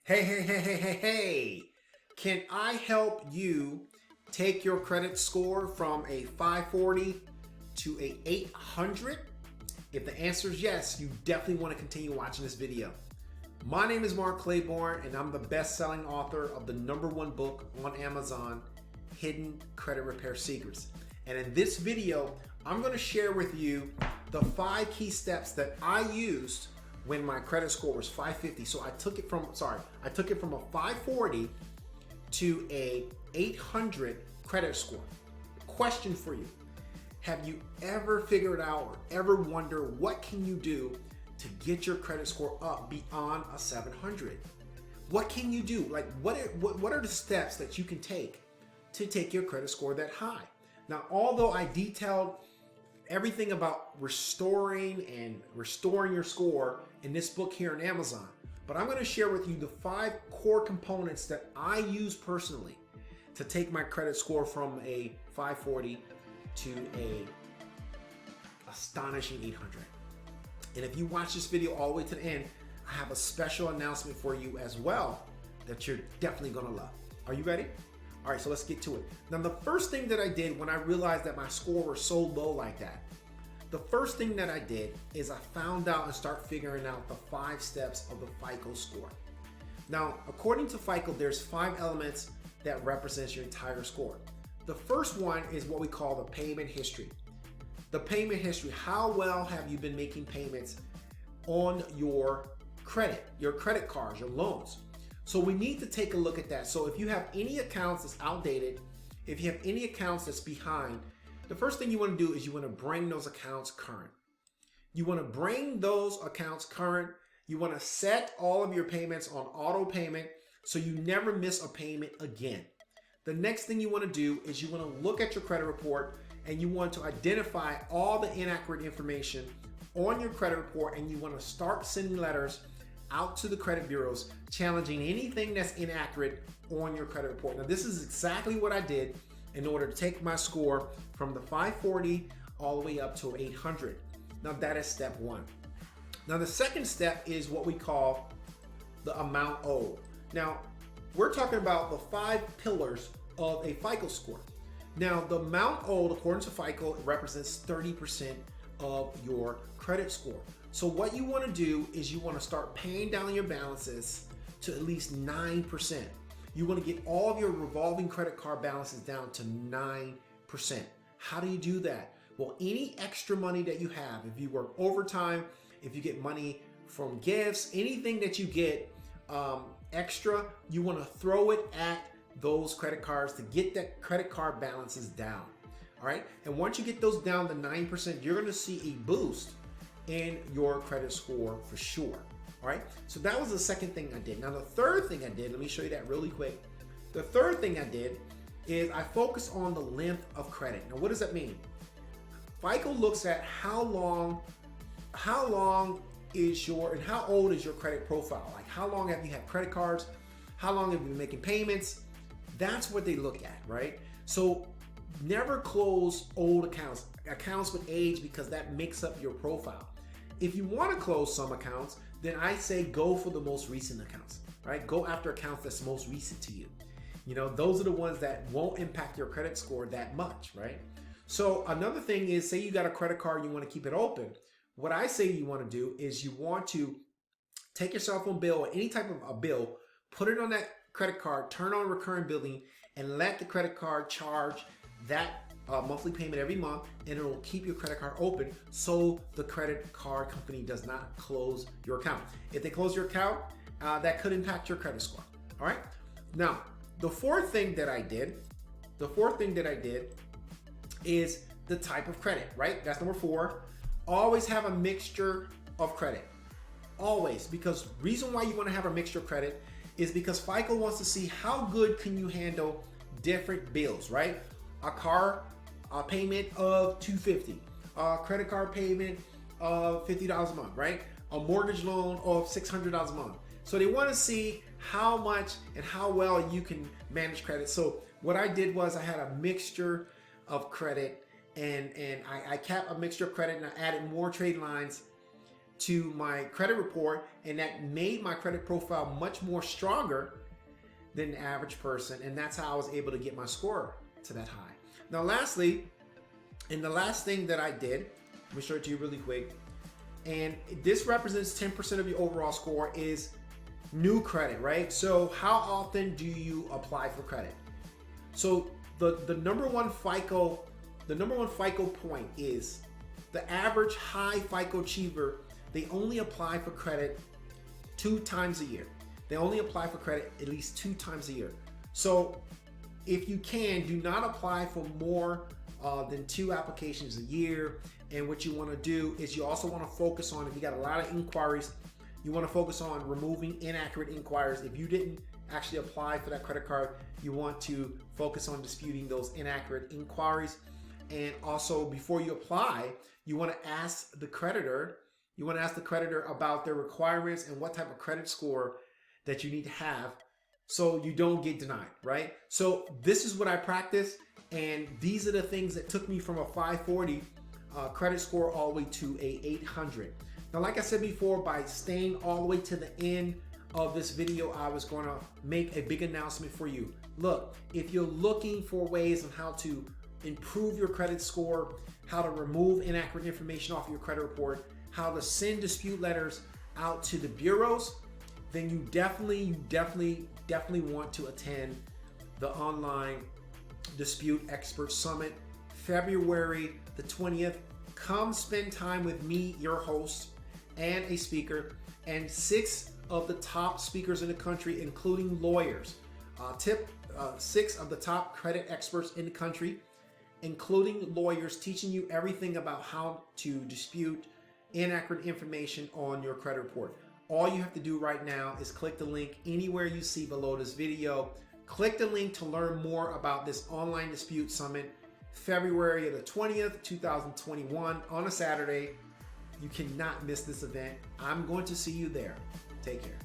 Hey. Can I help you take your credit score from a 540 to a 800? If the answer is yes, you definitely want to continue watching this video. My name is Mark Claiborne, and I'm the best-selling author of the #1 book on Amazon, Hidden Credit Repair Secrets. And in this video, I'm going to share with you the 5 key steps that I used when my credit score was 550. So I took it from a 540 to a 800 credit score. Question for you. Have you ever figured out or ever wonder what can you do to get your credit score up beyond a 700? What can you do? Like what are the steps that you can take to take your credit score that high? Now, although I detailed everything about restoring your score in this book here on Amazon, but I'm going to share with you the 5 core components that I use personally to take my credit score from a 540 to a astonishing 800. And if you watch this video all the way to the end, I have a special announcement for you as well that you're definitely going to love. Are you ready? All right, so let's get to it. Now, the first thing that I did when I realized that my score was so low like that, the first thing that I did is I found out and start figuring out the 5 steps of the FICO score. Now, according to FICO, there's 5 elements that represents your entire score. The first one is what we call the payment history. The payment history, how well have you been making payments on your credit cards, your loans? So we need to take a look at that. So if you have any accounts that's outdated, if you have any accounts that's behind, the first thing you want to do is you want to bring those accounts current. You want to bring those accounts current. You want to set all of your payments on auto payment so you never miss a payment again. The next thing you want to do is you want to look at your credit report and you want to identify all the inaccurate information on your credit report, and you want to start sending letters out to the credit bureaus challenging anything that's inaccurate on your credit report. Now, this is exactly what I did in order to take my score from the 540 all the way up to 800. Now, that is step 1. Now, the second step is what we call the amount owed. Now, we're talking about the 5 pillars of a FICO score. Now, the amount owed, according to FICO, represents 30% of your credit score. So what you want to do is you want to start paying down your balances to at least 9%. You want to get all of your revolving credit card balances down to 9%. How do you do that? Well, any extra money that you have, if you work overtime, if you get money from gifts, anything that you get extra, you want to throw it at those credit cards to get that credit card balances down. All right. And once you get those down to 9%, you're going to see a boost in your credit score for sure. All right. So that was the second thing I did. Now, the third thing I did, let me show you that really quick. The third thing I did is I focused on the length of credit. Now, what does that mean? FICO looks at how long is and how old is your credit profile? Like, how long have you had credit cards? How long have you been making payments? That's what they look at, right? So never close old accounts with age, because that makes up your profile. If you want to close some accounts, then I say go for the most recent accounts, right? Go after accounts that's most recent to you. You know, those are the ones that won't impact your credit score that much, right? So another thing is, say you got a credit card, you want to keep it open. What I say you want to do is you want to take your cell phone bill or any type of a bill, put it on that credit card, turn on recurring billing, and let the credit card charge that monthly payment every month, and it'll keep your credit card open so the credit card company does not close your account. If they close your account, that could impact your credit score. All right. Now, the fourth thing that I did is the type of credit, right? That's number 4. Always have a mixture of credit. Always, because reason why you want to have a mixture of credit is because FICO wants to see how good can you handle different bills, right? A car payment of $250, a credit card payment of $50 a month, right? A mortgage loan of $600 a month. So they want to see how much and how well you can manage credit. So what I did was I had a mixture of credit, and I kept a mixture of credit, and I added more trade lines to my credit report, and that made my credit profile much more stronger than the average person, and that's how I was able to get my score to that high. Now lastly, and the last thing that I did, let me show it to you really quick, and this represents 10% of your overall score, is new credit, right? So how often do you apply for credit? So the number one FICO point is the average high FICO achiever. They only apply for credit 2 times a year. They only apply for credit at least 2 times a year. So if you can, do not apply for more than 2 applications a year. And what you want to do is you also want to focus on, if you got a lot of inquiries, you want to focus on removing inaccurate inquiries. If you didn't actually apply for that credit card, you want to focus on disputing those inaccurate inquiries. And also, before you apply, you want to ask the creditor, about their requirements and what type of credit score that you need to have so you don't get denied, right? So this is what I practice, and these are the things that took me from a 540 credit score all the way to a 800. Now, like I said before, by staying all the way to the end of this video, I was going to make a big announcement for you. Look, if you're looking for ways on how to improve your credit score, how to remove inaccurate information off your credit report, how to send dispute letters out to the bureaus, then you definitely want to attend the online Dispute Expert Summit, February the 20th. Come spend time with me, your host, and a speaker, and 6 of the top speakers in the country, including lawyers. 6 of the top credit experts in the country, including lawyers, teaching you everything about how to dispute inaccurate information on your credit report. All you have to do right now is click the link anywhere you see below this video. Click the link to learn more about this online dispute summit, February the 20th, 2021, on a Saturday. You cannot miss this event. I'm going to see you there. Take care.